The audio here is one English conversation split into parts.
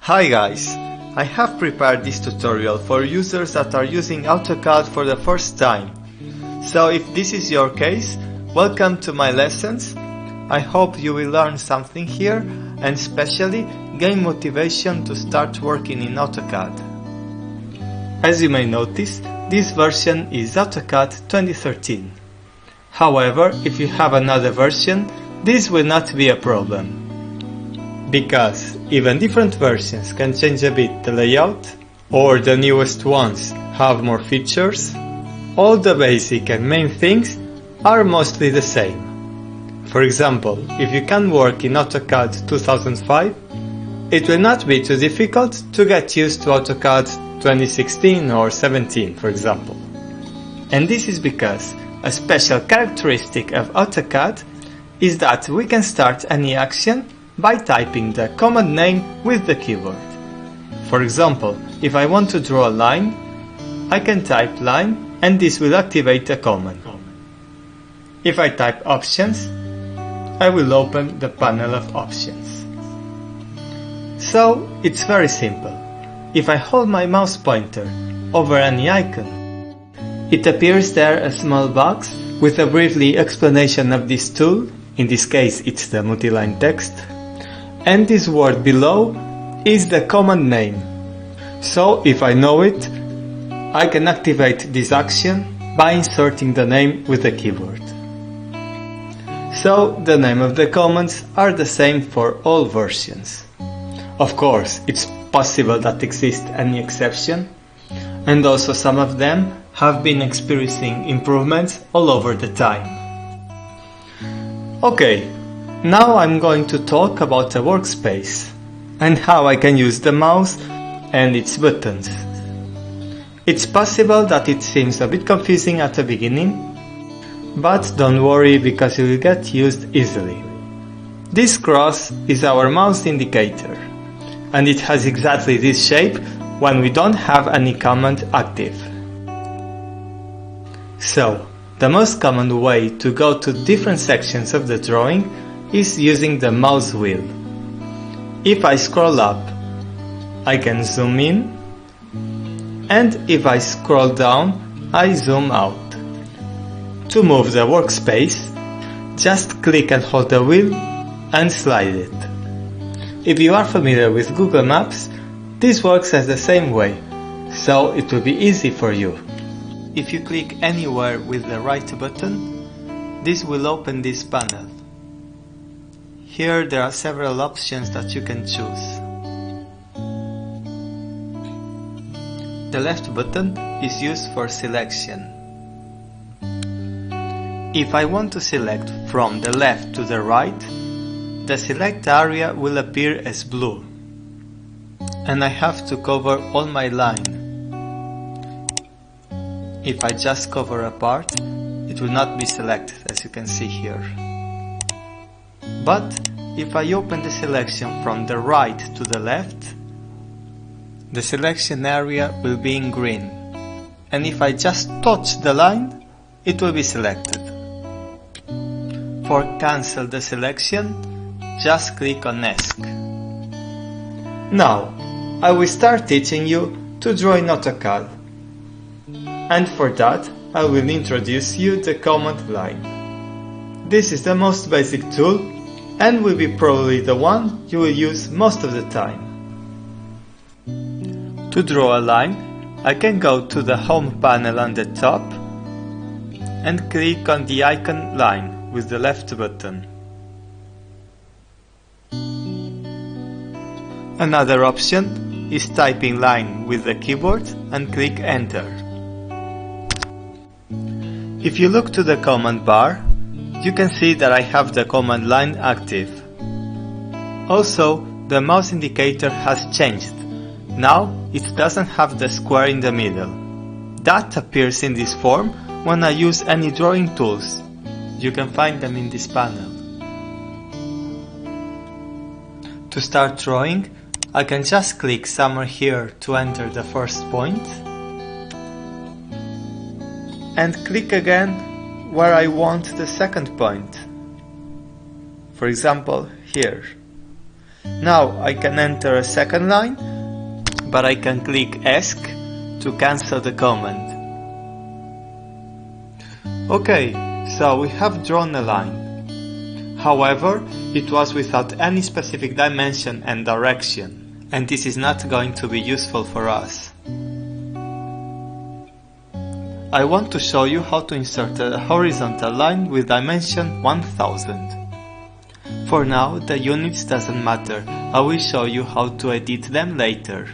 Hi guys! I have prepared this tutorial for users that are using Autocad for the first time. So if this is your case, welcome to my lessons. I hope you will learn something here and especially gain motivation to start working in Autocad. As you may notice, this version is Autocad 2013. However, if you have another version, this will not be a problem. Because even different versions can change a bit the layout, or the newest ones have more features, all the basic and main things are mostly the same. For example, if you can work in AutoCAD 2005, it will not be too difficult to get used to AutoCAD 2016 or 17, for example. And this is because a special characteristic of AutoCAD is that we can start any action by typing the command name with the keyboard. For example, if I want to draw a line, I can type line and this will activate a command. If I type options, I will open the panel of options. So it's very simple. If I hold my mouse pointer over any icon, it appears there a small box with a briefly explanation of this tool. In this case it's the multi-line text. And this word below is the command name. So if I know it, I can activate this action by inserting the name with the keyboard. So the name of the commands are the same for all versions. Of course, it's possible that exists any exception, and also some of them have been experiencing improvements all over the time. Okay. Now I'm going to talk about a workspace and how I can use the mouse and its buttons. It's possible that it seems a bit confusing at the beginning, but don't worry because you will get used easily. This cross is our mouse indicator, and it has exactly this shape when we don't have any command active. So, the most common way to go to different sections of the drawing is using the mouse wheel. If I scroll up, I can zoom in, and if I scroll down, I zoom out. To move the workspace, just click and hold the wheel and slide it. If you are familiar with Google Maps, this works as the same way, so it will be easy for you. If you click anywhere with the right button, this will open this panel. Here there are several options that you can choose. The left button is used for selection. If I want to select from the left to the right, the select area will appear as blue, and I have to cover all my line. If I just cover a part, it will not be selected, as you can see here. But if I open the selection from the right to the left, the selection area will be in green, and if I just touch the line, it will be selected. For cancel the selection, just click on Ask. Now, I will start teaching you to draw in AutoCAD, and for that I will introduce you the command line. This is the most basic tool and will be probably the one you will use most of the time. To draw a line, I can go to the Home panel on the top and click on the icon Line with the left button. Another option is typing line with the keyboard and click Enter. If you look to the command bar, you can see that I have the command line active. Also, the mouse indicator has changed. Now it doesn't have the square in the middle. That appears in this form when I use any drawing tools. You can find them in this panel. To start drawing, I can just click somewhere here to enter the first point, and click again where I want the second point. For example, here. Now I can enter a second line, but I can click ESC to cancel the command. Okay, so we have drawn a line. However, it was without any specific dimension and direction, and this is not going to be useful for us. I want to show you how to insert a horizontal line with dimension 1000. For now, the units doesn't matter. I will show you how to edit them later.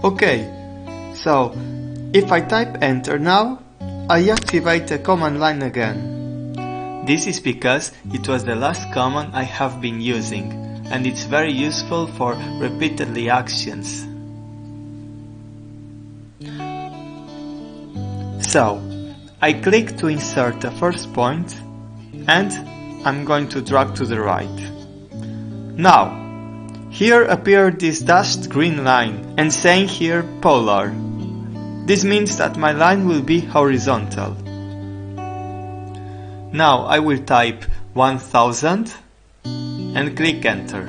Okay, so if I type enter now, I activate the command line again. This is because it was the last command I have been using, and it's very useful for repeatedly actions. So, I click to insert the first point, and I'm going to drag to the right. Now, here appeared this dashed green line and saying here polar. This means that my line will be horizontal. Now I will type 1000 and click enter.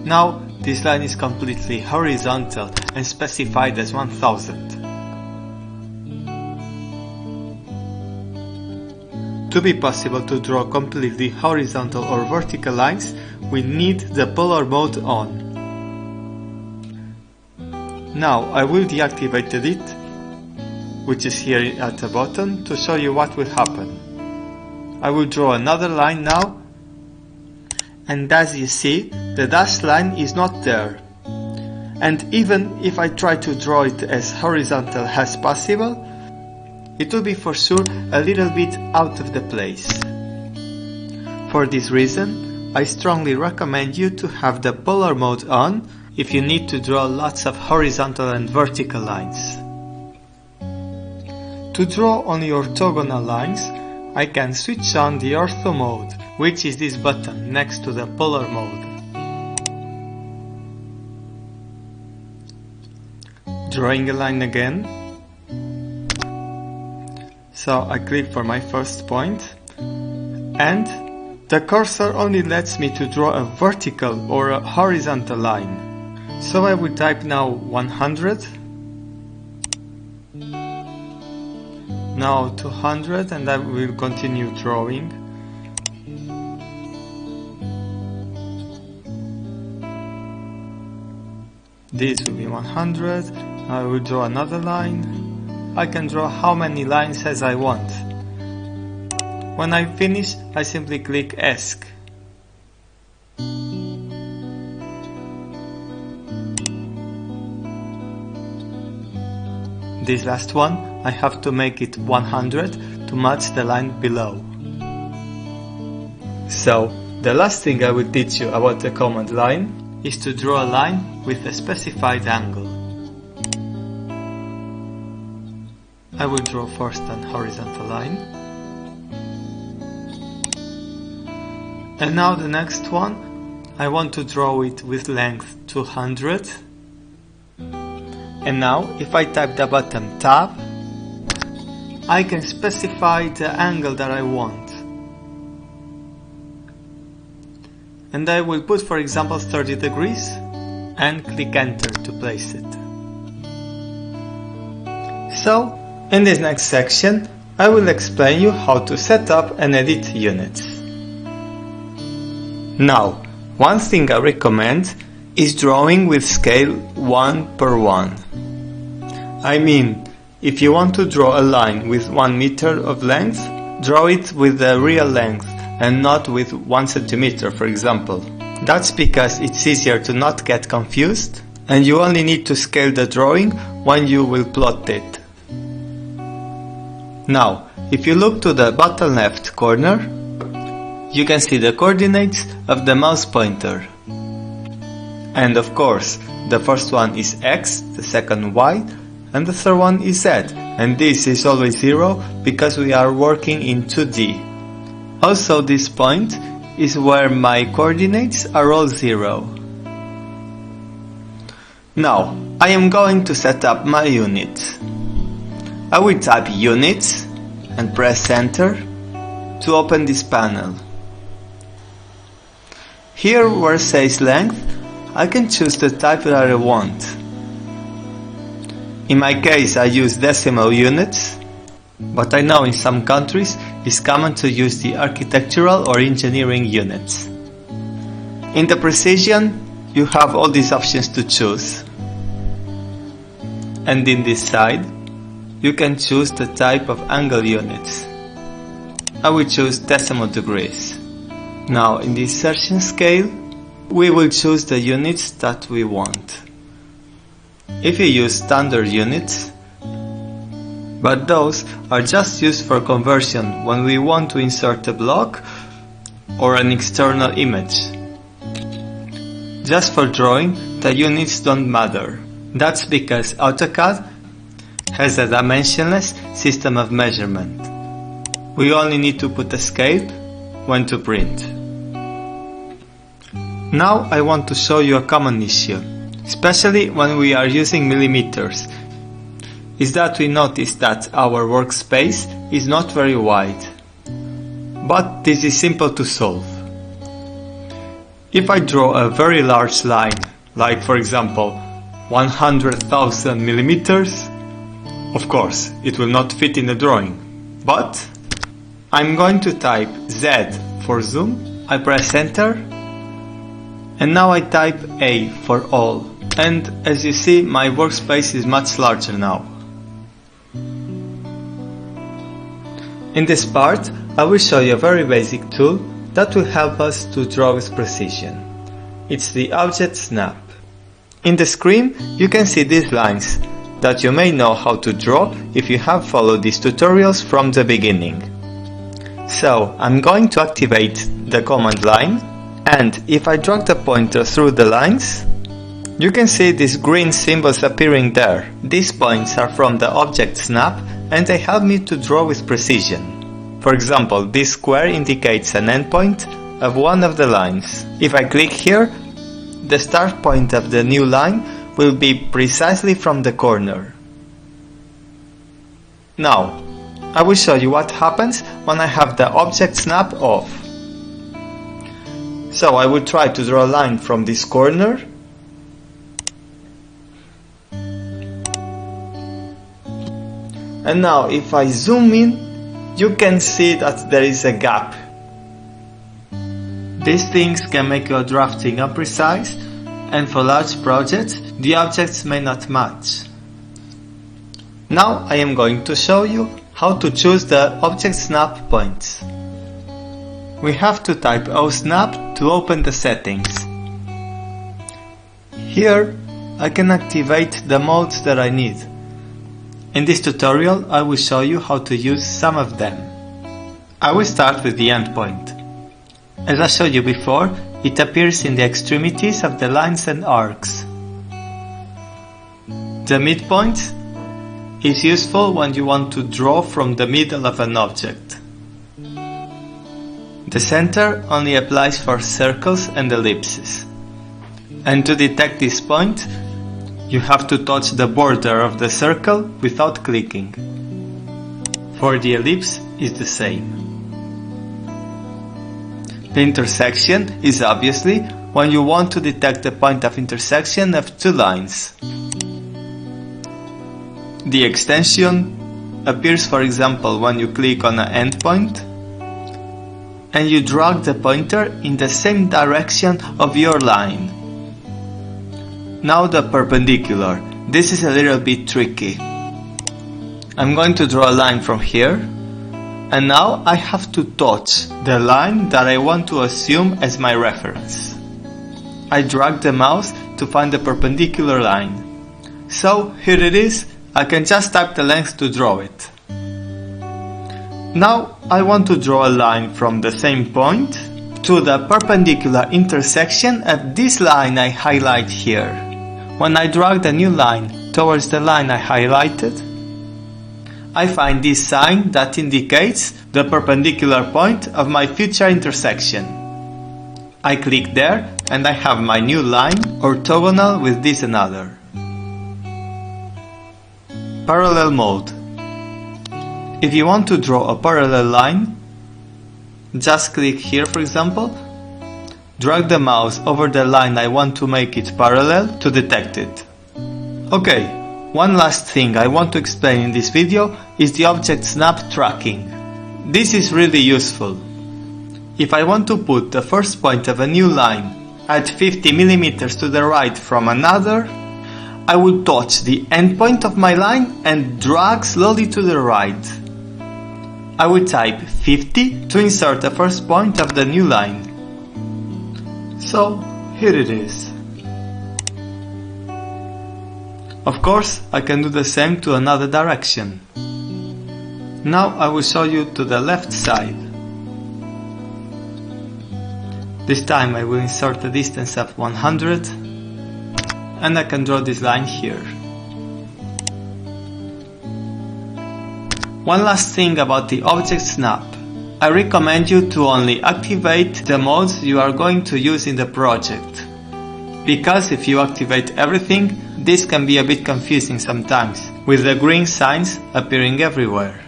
Now this line is completely horizontal and specified as 1000. To be possible to draw completely horizontal or vertical lines, we need the polar mode on. Now I will deactivate it, which is here at the bottom, to show you what will happen. I will draw another line now, and as you see, the dashed line is not there. And even if I try to draw it as horizontal as possible, it will be for sure a little bit out of the place. For this reason, I strongly recommend you to have the polar mode on if you need to draw lots of horizontal and vertical lines. To draw only orthogonal lines, I can switch on the ortho mode, which is this button next to the polar mode. Drawing a line again. So I click for my first point, and the cursor only lets me to draw a vertical or a horizontal line. So I will type now 100, now 200, and I will continue drawing. This will be 100, I will draw another line. I can draw how many lines as I want. When I finish, I simply click ESC. This last one, I have to make it 100 to match the line below. So, the last thing I will teach you about the command line is to draw a line with a specified angle. I will draw first an horizontal line, and now the next one, I want to draw it with length 200, and now if I type the button tab, I can specify the angle that I want, and I will put for example 30 degrees and click enter to place it. So, in this next section, I will explain you how to set up and edit units. Now, one thing I recommend is drawing with scale 1:1. I mean, if you want to draw a line with 1 meter of length, draw it with the real length and not with 1 centimeter, for example. That's because it's easier to not get confused, and you only need to scale the drawing when you will plot it. Now, if you look to the bottom left corner, you can see the coordinates of the mouse pointer. And of course, the first one is X, the second Y, and the third one is Z, and this is always 0 because we are working in 2D. Also, this point is where my coordinates are all 0. Now, I am going to set up my unit. I will type units and press enter, to open this panel. Here where it says length, I can choose the type that I want. In my case I use decimal units, but I know in some countries it's common to use the architectural or engineering units. In the precision, you have all these options to choose. And in this side, you can choose the type of angle units. I will choose decimal degrees. Now in the insertion scale, we will choose the units that we want. If you use standard units, but those are just used for conversion when we want to insert a block or an external image. Just for drawing, the units don't matter. That's because AutoCAD has a dimensionless system of measurement. We only need to put a scale when to print. Now I want to show you a common issue, especially when we are using millimeters, is that we notice that our workspace is not very wide. But this is simple to solve. If I draw a very large line, like for example 100,000 millimeters, of course it will not fit in the drawing, but I'm going to type Z for zoom, I press enter, and now I type A for all, and as you see my workspace is much larger now. In this part I will show you a very basic tool that will help us to draw with precision. It's the object snap. In the screen you can see these lines that you may know how to draw if you have followed these tutorials from the beginning. So I'm going to activate the command line, and if I drag the pointer through the lines, you can see these green symbols appearing there. These points are from the object snap and they help me to draw with precision. For example, this square indicates an endpoint of one of the lines. If I click here, the start point of the new line will be precisely from the corner. Now, I will show you what happens when I have the object snap off. So I will try to draw a line from this corner. And now if I zoom in, you can see that there is a gap. These things can make your drafting imprecise, and for large projects, the objects may not match. Now I am going to show you how to choose the object snap points. We have to type OSnap to open the settings. Here I can activate the modes that I need. In this tutorial I will show you how to use some of them. I will start with the endpoint. As I showed you before, it appears in the extremities of the lines and arcs. The midpoint is useful when you want to draw from the middle of an object. The center only applies for circles and ellipses. And to detect this point, you have to touch the border of the circle without clicking. For the ellipse, it's the same. The intersection is obviously when you want to detect the point of intersection of two lines. The extension appears, for example, when you click on an endpoint and you drag the pointer in the same direction of your line. Now the perpendicular. This is a little bit tricky. I'm going to draw a line from here, and now I have to touch the line that I want to assume as my reference. I drag the mouse to find the perpendicular line. So here it is, I can just type the length to draw it. Now I want to draw a line from the same point to the perpendicular intersection at this line I highlight here. When I drag the new line towards the line I highlighted, I find this sign that indicates the perpendicular point of my future intersection. I click there and I have my new line orthogonal with this another. Parallel mode. If you want to draw a parallel line, just click here, for example, drag the mouse over the line I want to make it parallel to detect it. Okay, one last thing I want to explain in this video is the object snap tracking. This is really useful. If I want to put the first point of a new line at 50 mm to the right from another, I will touch the end point of my line and drag slowly to the right. I will type 50 to insert the first point of the new line. So, here it is. Of course, I can do the same to another direction. Now I will show you to the left side. This time I will insert a distance of 100 and I can draw this line here. One last thing about the object snap. I recommend you to only activate the modes you are going to use in the project. Because if you activate everything, this can be a bit confusing sometimes, with the green signs appearing everywhere.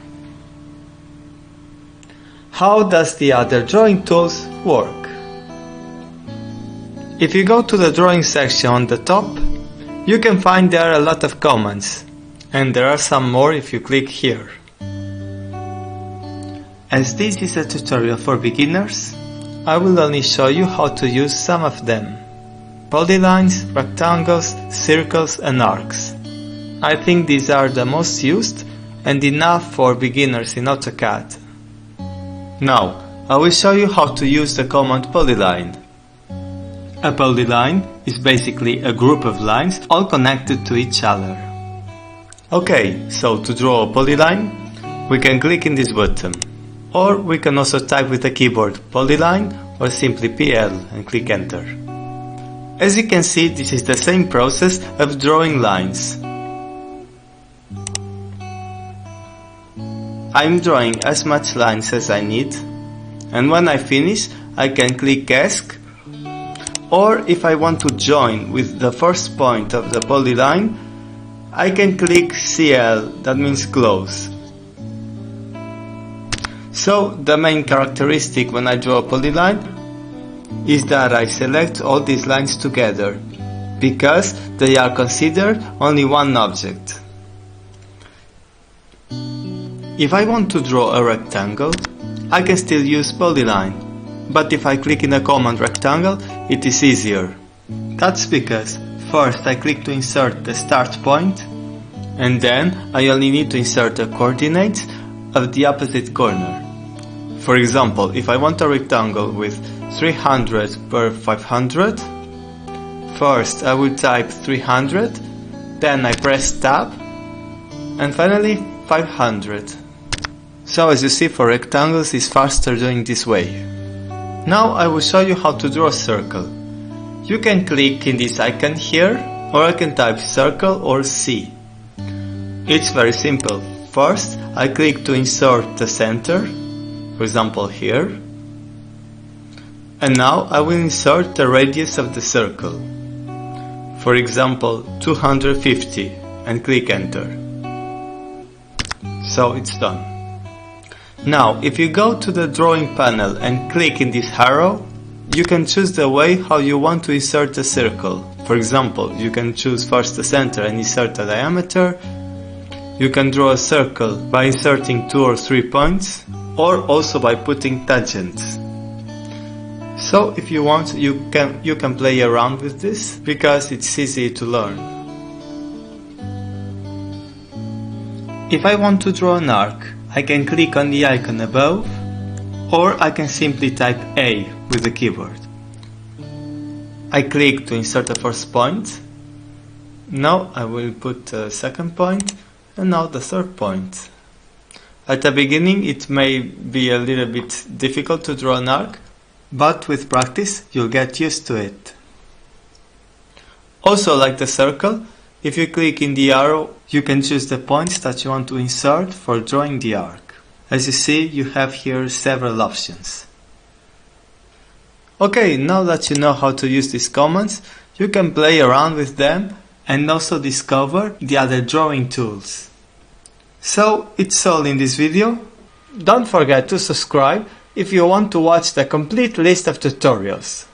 How does the other drawing tools work? If you go to the drawing section on the top, you can find there a lot of commands, and there are some more if you click here. As this is a tutorial for beginners, I will only show you how to use some of them. Polylines, rectangles, circles and arcs. I think these are the most used and enough for beginners in AutoCAD. Now, I will show you how to use the command polyline. A polyline is basically a group of lines all connected to each other. Okay, so to draw a polyline, we can click in this button. Or we can also type with the keyboard polyline or simply PL and click enter. As you can see, this is the same process of drawing lines. I'm drawing as much lines as I need, and when I finish I can click ESC, or if I want to join with the first point of the polyline, I can click CL, that means close. So the main characteristic when I draw a polyline is that I select all these lines together, because they are considered only one object. If I want to draw a rectangle, I can still use polyline, but if I click in the command rectangle, it is easier. That's because first I click to insert the start point, and then I only need to insert the coordinates of the opposite corner. For example, if I want a rectangle with 300 per 500, first I will type 300, then I press tab, and finally 500. So as you see, for rectangles it's faster doing this way. Now I will show you how to draw a circle. You can click in this icon here, or I can type circle or C. It's very simple. First I click to insert the center, for example here, and now I will insert the radius of the circle, for example 250, and click enter. So it's done. Now if you go to the drawing panel and click in this arrow, you can choose the way how you want to insert the circle. For example, you can choose first the center and insert a diameter. You can draw a circle by inserting 2 or 3 points, or also by putting tangents. So if you want, you can play around with this, because it's easy to learn. If I want to draw an arc, I can click on the icon above, or I can simply type A with the keyboard. I click to insert the first point. Now I will put the second point, and now the third point. At the beginning it may be a little bit difficult to draw an arc, but with practice you'll get used to it. Also, like the circle, if you click in the arrow, you can choose the points that you want to insert for drawing the arc. As you see, you have here several options. Okay, now that you know how to use these commands, you can play around with them and also discover the other drawing tools. So, it's all in this video. Don't forget to subscribe if you want to watch the complete list of tutorials.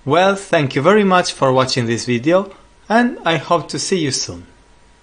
Well, thank you very much for watching this video, and I hope to see you soon.